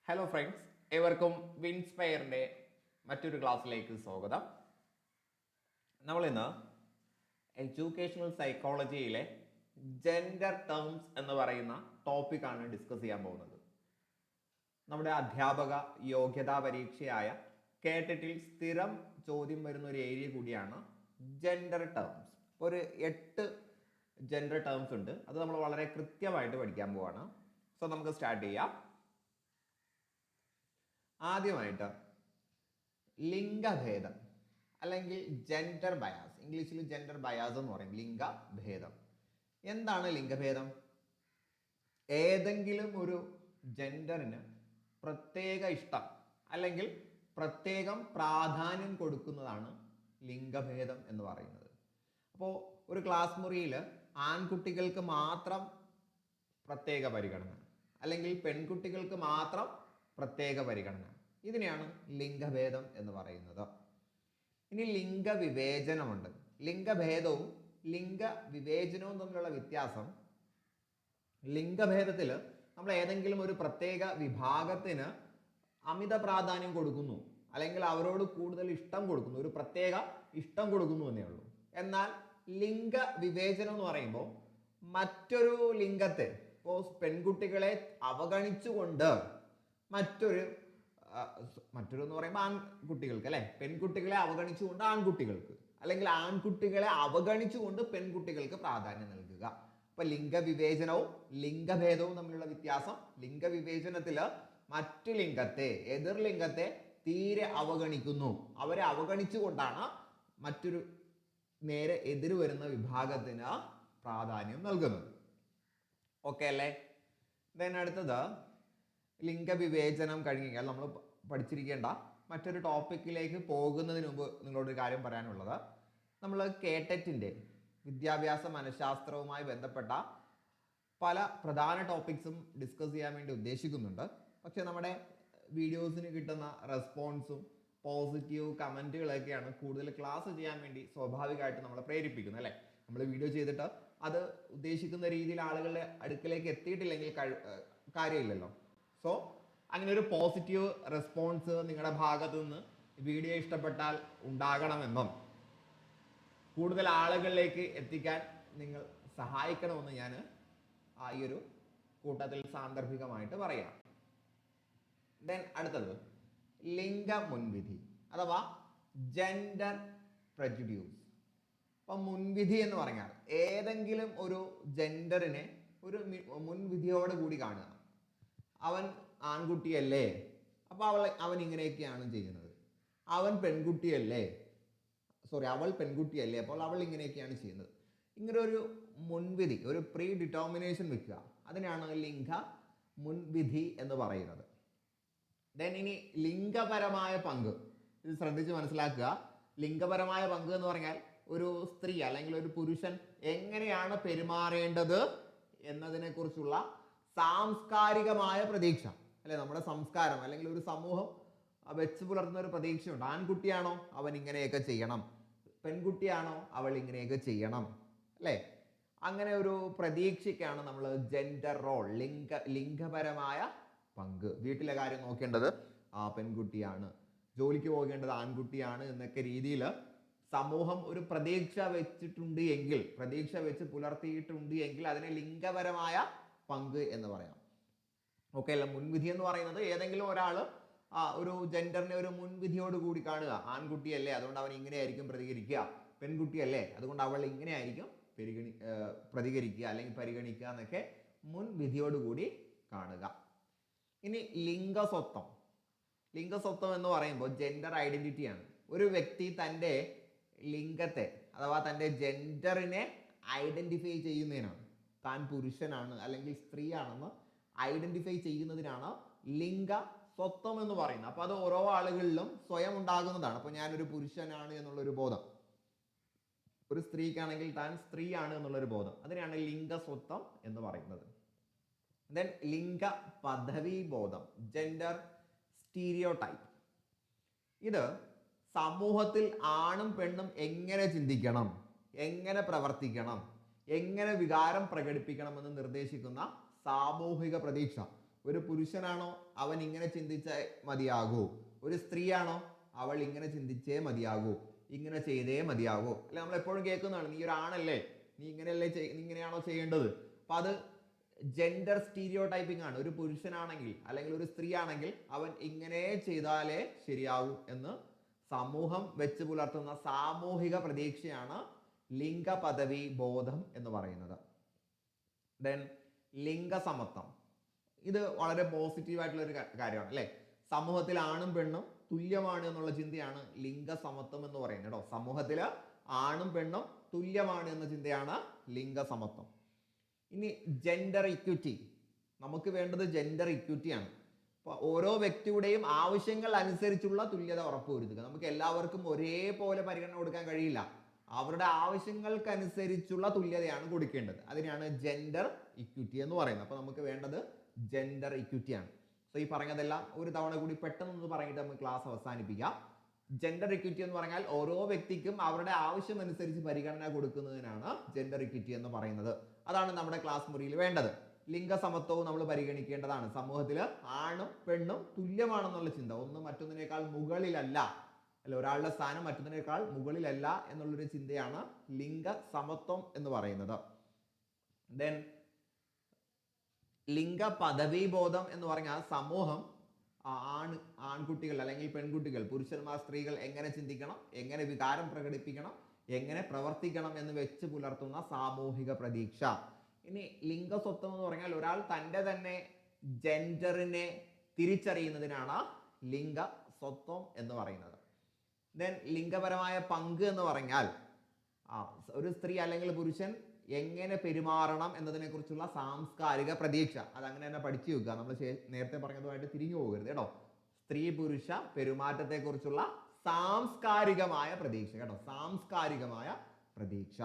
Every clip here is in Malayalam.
ഹലോ ഫ്രണ്ട്സ്, ഏവർക്കും വിൻസ്പയറിൻ്റെ മറ്റൊരു ക്ലാസ്സിലേക്ക് സ്വാഗതം. നമ്മളിന്ന് എഡ്യൂക്കേഷണൽ സൈക്കോളജിയിലെ ജെൻഡർ ടേംസ് എന്ന് പറയുന്ന ടോപ്പിക്കാണ് ഡിസ്കസ് ചെയ്യാൻ പോകുന്നത്. നമ്മുടെ അധ്യാപക യോഗ്യതാ പരീക്ഷയായ കേട്ടറ്റിൽ സ്ഥിരം ചോദ്യം വരുന്ന ഒരു ഏരിയ കൂടിയാണ് ജെൻഡർ ടേംസ്. ഒരു 8 ജെൻഡർ ടേംസ് ഉണ്ട്. അത് നമ്മൾ വളരെ കൃത്യമായിട്ട് പഠിക്കാൻ പോവാണ്. സോ നമുക്ക് സ്റ്റാർട്ട് ചെയ്യാം. ആദ്യമായിട്ട് ലിംഗഭേദം അല്ലെങ്കിൽ ജെൻഡർ ബയാസ്, ഇംഗ്ലീഷിൽ ജെൻഡർ ബയാസ് എന്ന് പറയും. ലിംഗഭേദം എന്താണ്? ലിംഗഭേദം ഏതെങ്കിലും ഒരു ജെൻഡറിന് പ്രത്യേക ഇഷ്ടം അല്ലെങ്കിൽ പ്രത്യേകം പ്രാധാന്യം കൊടുക്കുന്നതാണ് ലിംഗഭേദം എന്ന് പറയുന്നത്. അപ്പോൾ ഒരു ക്ലാസ് മുറിയിൽ ആൺകുട്ടികൾക്ക് മാത്രം പ്രത്യേക പരിഗണന അല്ലെങ്കിൽ പെൺകുട്ടികൾക്ക് മാത്രം പ്രത്യേക പരിഗണന, ഇതിനെയാണ് ലിംഗഭേദം എന്ന് പറയുന്നത്. ഇനി ലിംഗവിവേചനമുണ്ട്. ലിംഗഭേദവും ലിംഗവിവേചനവും തമ്മിലുള്ള വ്യത്യാസം, ലിംഗഭേദത്തിൽ നമ്മൾ ഏതെങ്കിലും ഒരു പ്രത്യേക വിഭാഗത്തിന് അമിത പ്രാധാന്യം കൊടുക്കുന്നു അല്ലെങ്കിൽ അവരോട് കൂടുതൽ ഇഷ്ടം കൊടുക്കുന്നു, ഒരു പ്രത്യേക ഇഷ്ടം കൊടുക്കുന്നു എന്നേ ഉള്ളൂ. എന്നാൽ ലിംഗവിവേചനം എന്ന് പറയുമ്പോൾ മറ്റൊരു ലിംഗത്തെ, ഇപ്പോൾ പെൺകുട്ടികളെ അവഗണിച്ചുകൊണ്ട് മറ്റൊരു എന്ന് പറയുമ്പോൾ ആൺകുട്ടികൾക്ക് അല്ലെ, പെൺകുട്ടികളെ അവഗണിച്ചുകൊണ്ട് ആൺകുട്ടികൾക്ക് അല്ലെങ്കിൽ ആൺകുട്ടികളെ അവഗണിച്ചുകൊണ്ട് പെൺകുട്ടികൾക്ക് പ്രാധാന്യം നൽകുക. അപ്പൊ ലിംഗവിവേചനവും ലിംഗഭേദവും തമ്മിലുള്ള വ്യത്യാസം, ലിംഗവിവേചനത്തില് മറ്റു ലിംഗത്തെ, എതിർ ലിംഗത്തെ തീരെ അവഗണിക്കുന്നു. അവരെ അവഗണിച്ചുകൊണ്ടാണ് മറ്റൊരു നേരെ എതിര് വരുന്ന വിഭാഗത്തിന് പ്രാധാന്യം നൽകുന്നത്. ഓക്കെ അല്ലേ? ദെൻ അടുത്തത്, ലിംഗവിവേചനം കഴിഞ്ഞാൽ നമ്മൾ പഠിച്ചിരിക്കേണ്ട മറ്റൊരു ടോപ്പിക്കിലേക്ക് പോകുന്നതിന് മുമ്പ് നിങ്ങളോടൊരു കാര്യം പറയാനുള്ളത്, നമ്മൾ കേട്ടറ്റിൻ്റെ വിദ്യാഭ്യാസ മനഃശാസ്ത്രവുമായി ബന്ധപ്പെട്ട പല പ്രധാന ടോപ്പിക്സും ഡിസ്കസ് ചെയ്യാൻ വേണ്ടി ഉദ്ദേശിക്കുന്നുണ്ട്. പക്ഷെ നമ്മുടെ വീഡിയോസിന് കിട്ടുന്ന റെസ്പോൺസും പോസിറ്റീവ് കമൻറ്റുകളൊക്കെയാണ് കൂടുതൽ ക്ലാസ് ചെയ്യാൻ വേണ്ടി സ്വാഭാവികമായിട്ട് നമ്മളെ പ്രേരിപ്പിക്കുന്നത് അല്ലേ. നമ്മൾ വീഡിയോ ചെയ്തിട്ട് അത് ഉദ്ദേശിക്കുന്ന രീതിയിൽ ആളുകളുടെ അടുക്കലേക്ക് എത്തിയിട്ടില്ലെങ്കിൽ കാര്യമില്ലല്ലോ. സോ അങ്ങനെ ഒരു പോസിറ്റീവ് റെസ്പോൺസ് നിങ്ങളുടെ ഭാഗത്തു നിന്ന് വീഡിയോ ഇഷ്ടപ്പെട്ടാൽ ഉണ്ടാകണമെന്നും കൂടുതൽ ആളുകളിലേക്ക് എത്തിക്കാൻ നിങ്ങൾ സഹായിക്കണമെന്ന് ഞാൻ ഈ ഒരു കൂട്ടത്തിൽ സാന്ദർഭികമായിട്ട് പറയാം. ദെൻ അടുത്തത് ലിംഗ മുൻവിധി അഥവാ ജെൻഡർ പ്രജുഡ്യൂസ്. അപ്പം മുൻവിധി എന്ന് പറഞ്ഞാൽ ഏതെങ്കിലും ഒരു ജെൻഡറിനെ ഒരു മുൻവിധിയോട് കൂടി കാണുക. അവൻ ആൺകുട്ടിയല്ലേ, അപ്പൊ അവൻ ഇങ്ങനെയൊക്കെയാണ് ചെയ്യുന്നത്. അവൻ പെൺകുട്ടിയല്ലേ, അവൾ പെൺകുട്ടിയല്ലേ, അപ്പോൾ അവൾ ഇങ്ങനെയൊക്കെയാണ് ചെയ്യുന്നത്. ഇങ്ങനെ ഒരു മുൻവിധി, ഒരു പ്രീ ഡിറ്റർമിനേഷൻ വെക്കുക, അതിനാണ് ലിംഗ മുൻവിധി എന്ന് പറയുന്നത്. ദെൻ ഇനി ലിംഗപരമായ പങ്ക്, ഇത് ശ്രദ്ധിച്ച് മനസ്സിലാക്കുക. ലിംഗപരമായ പങ്ക് എന്ന് പറഞ്ഞാൽ ഒരു സ്ത്രീ അല്ലെങ്കിൽ ഒരു പുരുഷൻ എങ്ങനെയാണ് പെരുമാറേണ്ടത് എന്നതിനെ കുറിച്ചുള്ള സാംസ്കാരികമായ പ്രതീക്ഷ അല്ലെ. നമ്മുടെ സംസ്കാരം അല്ലെങ്കിൽ ഒരു സമൂഹം വെച്ച് പുലർത്തുന്ന ഒരു പ്രതീക്ഷയുണ്ട്. ആൺകുട്ടിയാണോ അവൻ ഇങ്ങനെയൊക്കെ ചെയ്യണം, പെൺകുട്ടിയാണോ അവൾ ഇങ്ങനെയൊക്കെ ചെയ്യണം അല്ലേ. അങ്ങനെ ഒരു പ്രതീക്ഷയ്ക്കാണ് നമ്മൾ ജെൻഡർ റോൾ, ലിംഗപരമായ പങ്ക്. വീട്ടിലെ കാര്യം നോക്കേണ്ടത് പെൺകുട്ടിയാണ്, ജോലിക്ക് പോകേണ്ടത് ആൺകുട്ടിയാണ് എന്നൊക്കെ രീതിയിൽ സമൂഹം ഒരു പ്രതീക്ഷ വെച്ചിട്ടുണ്ട് എങ്കിൽ, പ്രതീക്ഷ വെച്ച് പുലർത്തിയിട്ടുണ്ട് എങ്കിൽ അതിനെ ലിംഗപരമായ പങ്ക് എന്ന് പറയാം. ഓക്കെ അല്ല. മുൻവിധി എന്ന് പറയുന്നത് ഏതെങ്കിലും ഒരാൾ ഒരു ജെൻഡറിനെ ഒരു മുൻവിധിയോട് കൂടി കാണുക. ആൺകുട്ടിയല്ലേ അതുകൊണ്ട് അവൻ ഇങ്ങനെയായിരിക്കും പ്രതികരിക്കുക, പെൺകുട്ടിയല്ലേ അതുകൊണ്ട് അവൾ ഇങ്ങനെയായിരിക്കും പ്രതികരിക്കുക അല്ലെങ്കിൽ പരിഗണിക്കുക എന്നൊക്കെ മുൻവിധിയോടുകൂടി കാണുക. ഇനി ലിംഗസ്വത്വം. ലിംഗസ്വത്വം എന്ന് പറയുമ്പോൾ ജെൻഡർ ഐഡന്റിറ്റിയാണ്. ഒരു വ്യക്തി തൻ്റെ ലിംഗത്തെ അഥവാ തൻ്റെ ജെൻഡറിനെ ഐഡന്റിഫൈ ചെയ്യുന്നതിനാണ്. താൻ പുരുഷനാണ് അല്ലെങ്കിൽ സ്ത്രീയാണെന്ന് ഐഡന്റിഫൈ ചെയ്യുന്നതിനാണ് ലിംഗസ്വത്വം എന്ന് പറയുന്നത്. അപ്പോൾ അത് ഓരോ ആളുകളിലും സ്വയം ഉണ്ടാകുന്നതാണ്. അപ്പോൾ ഞാനൊരു പുരുഷനാണ് എന്നുള്ളൊരു ബോധം, ഒരു സ്ത്രീക്കാണെങ്കിൽ താൻ സ്ത്രീയാണ് എന്നുള്ളൊരു ബോധം, അതിനാണ് ലിംഗസ്വത്വം എന്ന് പറയുന്നത്. ദെൻ ലിംഗ പദവി ബോധം, ജെൻഡർ സ്റ്റീരിയോടൈപ്പ്. ഇത് സമൂഹത്തിൽ ആണും പെണ്ണും എങ്ങനെ ചിന്തിക്കണം, എങ്ങനെ പ്രവർത്തിക്കണം, എങ്ങനെ വികാരം പ്രകടിപ്പിക്കണമെന്ന് നിർദ്ദേശിക്കുന്ന സാമൂഹിക പ്രതീക്ഷ. ഒരു പുരുഷനാണോ അവൻ ഇങ്ങനെ ചിന്തിച്ചേ മതിയാകൂ, ഒരു സ്ത്രീയാണോ അവൾ ഇങ്ങനെ ചിന്തിച്ചേ മതിയാകൂ, ഇങ്ങനെ ചെയ്തേ മതിയാകൂ. അല്ലെ നമ്മൾ എപ്പോഴും കേൾക്കുന്നതാണ്, നീ ഒരാണല്ലേ, നീ ഇങ്ങനെയല്ലേ നീ ഇങ്ങനെയാണോ ചെയ്യേണ്ടത്. അപ്പൊ അത് ജെൻഡർ സ്റ്റീരിയോ ടൈപ്പിംഗ് ആണ്. ഒരു പുരുഷനാണെങ്കിൽ അല്ലെങ്കിൽ ഒരു സ്ത്രീ ആണെങ്കിൽ അവൻ ഇങ്ങനെ ചെയ്താലേ ശരിയാവൂ എന്ന് സമൂഹം വെച്ച് പുലർത്തുന്ന സാമൂഹിക പ്രതീക്ഷയാണ് ലിംഗ പദവി ബോധം എന്ന് പറയുന്നത്. ദെൻ ലിംഗസമത്വം, ഇത് വളരെ പോസിറ്റീവ് ആയിട്ടുള്ള ഒരു കാര്യമാണ് അല്ലെ. സമൂഹത്തിൽ ആണും പെണ്ണും തുല്യമാണ് എന്നുള്ള ചിന്തയാണ് ലിംഗസമത്വം എന്ന് പറയുന്നത് കേട്ടോ. സമൂഹത്തിൽ ആണും പെണ്ണും തുല്യമാണ് എന്ന ചിന്തയാണ് ലിംഗസമത്വം. ഇനി ജെൻഡർ ഇക്വിറ്റി, നമുക്ക് വേണ്ടത് ജെൻഡർ ഇക്വിറ്റി ആണ്. അപ്പോൾ ഓരോ വ്യക്തിയുടെയും ആവശ്യങ്ങൾ അനുസരിച്ചുള്ള തുല്യത ഉറപ്പുവരുത്തുക. നമുക്ക് എല്ലാവർക്കും ഒരേപോലെ പരിഗണന കൊടുക്കാൻ കഴിയില്ല, അവരുടെ ആവശ്യങ്ങൾക്കനുസരിച്ചുള്ള തുല്യതയാണ് കൊടുക്കേണ്ടത്. അതിനാണ് ജെൻഡർ ഇക്വിറ്റി എന്ന് പറയുന്നത്. അപ്പോൾ നമുക്ക് വേണ്ടത് ജെൻഡർ ഇക്വിറ്റി ആണ്. സോ ഈ പറഞ്ഞതെല്ലാം ഒരു തവണ കൂടി പെട്ടെന്ന് പറഞ്ഞിട്ട് നമുക്ക് ക്ലാസ് അവസാനിപ്പിക്കാം. ജെൻഡർ ഇക്വിറ്റി എന്ന് പറഞ്ഞാൽ ഓരോ വ്യക്തിക്കും അവരുടെ ആവശ്യം അനുസരിച്ച് പരിഗണന കൊടുക്കുന്നതിനാണ് ജെൻഡർ ഇക്വിറ്റി എന്ന് പറയുന്നത്. അതാണ് നമ്മുടെ ക്ലാസ് മുറിയിൽ വേണ്ടത്. ലിംഗസമത്വവും നമ്മൾ പരിഗണിക്കേണ്ടതാണ്. സമൂഹത്തിൽ ആണും പെണ്ണും തുല്യമാണെന്നുള്ള ചിന്ത, ഒന്ന് മറ്റൊന്നിനേക്കാൾ മുകളിലല്ല, അല്ല ഒരാളുടെ സ്ഥാനം മറ്റൊന്നിനേക്കാൾ മുകളിലല്ല എന്നുള്ളൊരു ചിന്തയാണ് ലിംഗസമത്വം എന്ന് പറയുന്നത്. ദെൻ ലിംഗ പദവി ബോധം എന്ന് പറഞ്ഞാൽ സമൂഹം ആൺകുട്ടികൾ അല്ലെങ്കിൽ പെൺകുട്ടികൾ, പുരുഷന്മാർ, സ്ത്രീകൾ എങ്ങനെ ചിന്തിക്കണം, എങ്ങനെ വികാരം പ്രകടിപ്പിക്കണം, എങ്ങനെ പ്രവർത്തിക്കണം എന്ന് വെച്ച് പുലർത്തുന്ന സാമൂഹിക പ്രതീക്ഷ. ഇനി ലിംഗസ്വത്വം എന്ന് പറഞ്ഞാൽ ഒരാൾ തൻ്റെ തന്നെ ജെൻഡറിനെ തിരിച്ചറിയുന്നതിനാണ് ലിംഗസ്വത്വം എന്ന് പറയുന്നത്. ദെൻ ലിംഗപരമായ പങ്ക് എന്ന് പറഞ്ഞാൽ ഒരു സ്ത്രീ അല്ലെങ്കിൽ പുരുഷൻ എങ്ങനെ പെരുമാറണം എന്നതിനെ കുറിച്ചുള്ള സാംസ്കാരിക പ്രതീക്ഷ. അതങ്ങനെ തന്നെ പഠിച്ചു വെക്കുക, നമ്മൾ നേരത്തെ പറഞ്ഞതുമായിട്ട് തിരിഞ്ഞു പോകരുത് കേട്ടോ. സ്ത്രീ പുരുഷ പെരുമാറ്റത്തെ കുറിച്ചുള്ള സാംസ്കാരികമായ പ്രതീക്ഷ കേട്ടോ, സാംസ്കാരികമായ പ്രതീക്ഷ.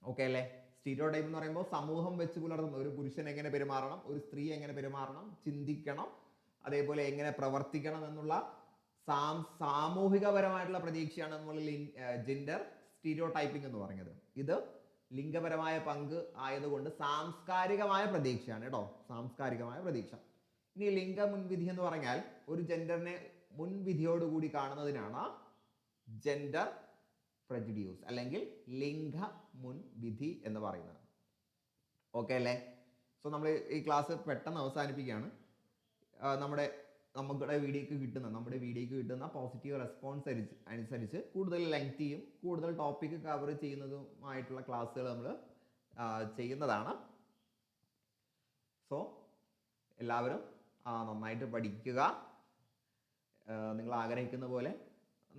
ഓക്കെ അല്ലേ. സ്റ്റീരിയോ ടൈപ്പ് എന്ന് പറയുമ്പോൾ സമൂഹം വെച്ച് പുലർത്തുന്ന ഒരു പുരുഷൻ എങ്ങനെ പെരുമാറണം, ഒരു സ്ത്രീ എങ്ങനെ പെരുമാറണം, ചിന്തിക്കണം, അതേപോലെ എങ്ങനെ പ്രവർത്തിക്കണം എന്നുള്ള സാമൂഹികപരമായിട്ടുള്ള പ്രതീക്ഷയാണ് നമ്മൾ ജെൻഡർ സ്റ്റീരിയോ ടൈപ്പിംഗ് എന്ന് പറഞ്ഞത്. ഇത് ലിംഗപരമായ പങ്ക് ആയതുകൊണ്ട് സാംസ്കാരികമായ പ്രതീക്ഷയാണ് കേട്ടോ, സാംസ്കാരികമായ പ്രതീക്ഷ. ഇനി ലിംഗ മുൻവിധി എന്ന് പറഞ്ഞാൽ ഒരു ജെൻഡറിനെ മുൻവിധിയോടുകൂടി കാണുന്നതിനാണ് ജെൻഡർ പ്രജുഡ്യൂസ് അല്ലെങ്കിൽ ലിംഗ മുൻവിധി എന്ന് പറയുന്നത്. ഓക്കെ അല്ലേ. സോ നമ്മൾ ഈ ക്ലാസ് പെട്ടെന്ന് അവസാനിപ്പിക്കുകയാണ്. നമ്മുടെ വീഡിയോക്ക് കിട്ടുന്ന പോസിറ്റീവ് റെസ്പോൺസ് അനുസരിച്ച് കൂടുതൽ ലെങ്തിയും കൂടുതൽ ടോപ്പിക്ക് കവർ ചെയ്യുന്നതുമായിട്ടുള്ള ക്ലാസ്സുകൾ നമ്മൾ ചെയ്യുന്നതാണ്. സോ എല്ലാവരും നന്നായിട്ട് പഠിക്കുക. നിങ്ങൾ ആഗ്രഹിക്കുന്ന പോലെ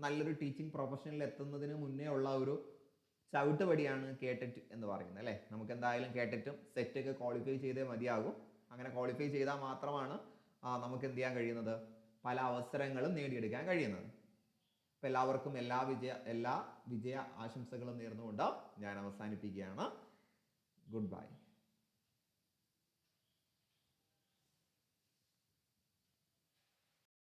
നല്ലൊരു ടീച്ചിങ് പ്രൊഫഷനിൽ എത്തുന്നതിന് മുന്നേ ഉള്ള ഒരു ചവിട്ടുപടിയാണ് കേട്ടറ്റ് എന്ന് പറയുന്നത് അല്ലേ. നമുക്ക് എന്തായാലും കേട്ടറ്റും സെറ്റൊക്കെ ക്വാളിഫൈ ചെയ്തേ മതിയാകും. അങ്ങനെ ക്വാളിഫൈ ചെയ്താൽ മാത്രമാണ് നമുക്ക് എന്ത് ചെയ്യാൻ കഴിയുന്നത്, പല അവസരങ്ങളും നേടിയെടുക്കാൻ കഴിയുന്നത്. അപ്പം എല്ലാവർക്കും എല്ലാ വിജയ ആശംസകളും നേർന്നുകൊണ്ട് ഞാൻ അവസാനിപ്പിക്കുകയാണ്. Good bye.